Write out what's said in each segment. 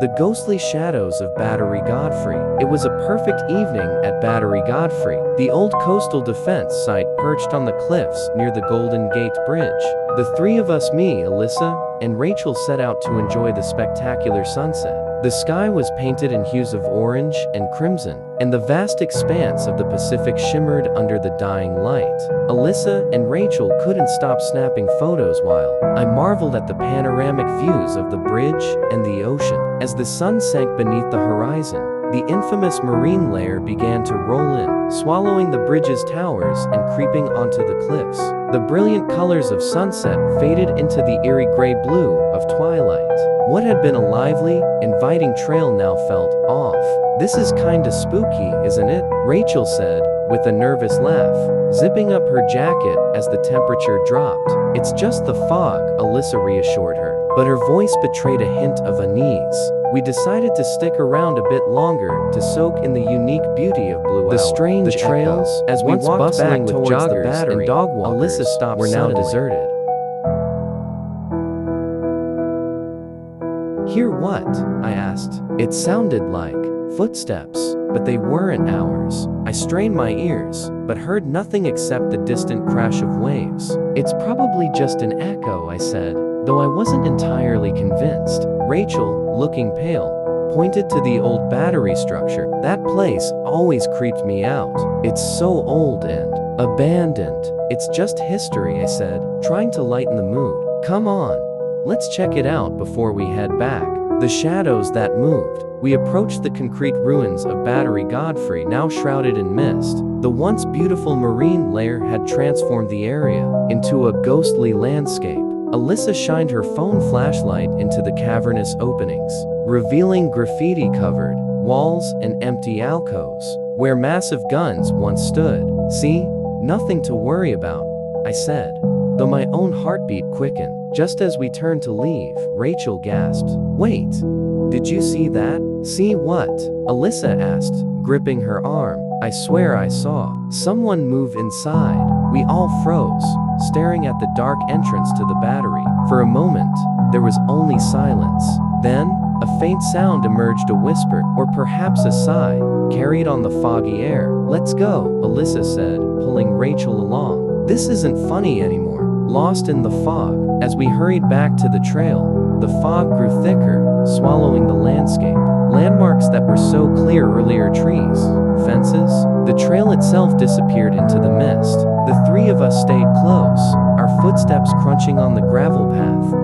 The ghostly shadows of Battery Godfrey. It was a perfect evening at Battery Godfrey, the old coastal defense site perched on the cliffs near the Golden Gate Bridge. The three of us, me, Alyssa, and Rachel, set out to enjoy the spectacular sunset. The sky was painted in hues of orange and crimson, and the vast expanse of the Pacific shimmered under the dying light. Alyssa and Rachel couldn't stop snapping photos while I marveled at the panoramic views of the bridge and the ocean. As the sun sank beneath the horizon, the infamous marine layer began to roll in, swallowing the bridge's towers and creeping onto the cliffs. The brilliant colors of sunset faded into the eerie gray blue of twilight. What had been a lively, inviting trail now felt off. "This is kinda spooky, isn't it?" Rachel said, with a nervous laugh, zipping up her jacket as the temperature dropped. "It's just the fog," Alyssa reassured her, but her voice betrayed a hint of unease. We decided to stick around a bit longer to soak in the unique beauty of Blue Hour. The strange trails, as we walked back towards the Battery and dog walkers, Alyssa stopped were now deserted. "Hear what?" I asked. It sounded like footsteps, but they weren't ours. I strained my ears, but heard nothing except the distant crash of waves. "It's probably just an echo," I said, though I wasn't entirely convinced. Rachel, looking pale, pointed to the old battery structure. "That place always creeped me out. It's so old and abandoned." "It's just history," I said, trying to lighten the mood. "Come on, let's check it out before we head back." The shadows that moved. We approached the concrete ruins of Battery Godfrey, now shrouded in mist. The once beautiful marine layer had transformed the area into a ghostly landscape. Alyssa shined her phone flashlight into the cavernous openings, revealing graffiti-covered walls and empty alcoves, where massive guns once stood. "See? Nothing to worry about," I said, though my own heartbeat quickened. Just as we turned to leave, Rachel gasped, "Wait, did you see that?" "See what?" Alyssa asked, gripping her arm. "I swear I saw someone move inside." We all froze, staring at the dark entrance to the battery. For a moment, there was only silence. Then, a faint sound emerged, a whisper, or perhaps a sigh, carried on the foggy air. "Let's go," Alyssa said, pulling Rachel along. "This isn't funny anymore." Lost in the fog, as we hurried back to the trail, the fog grew thicker, swallowing the landscape. Landmarks that were so clear earlier, trees, fences, the trail itself disappeared into the mist. The three of us stayed close, our footsteps crunching on the gravel path.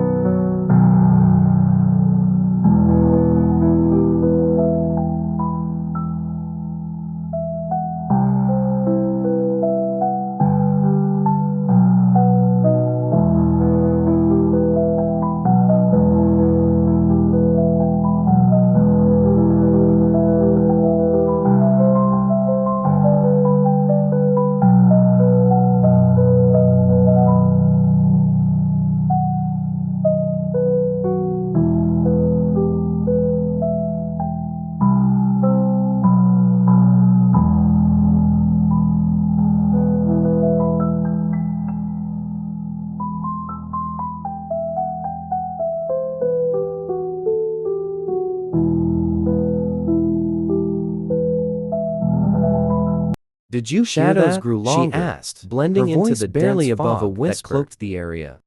"Did you hear that?" Shadows grew longer, she asked, blending into the barely above a whisper that cloaked the area.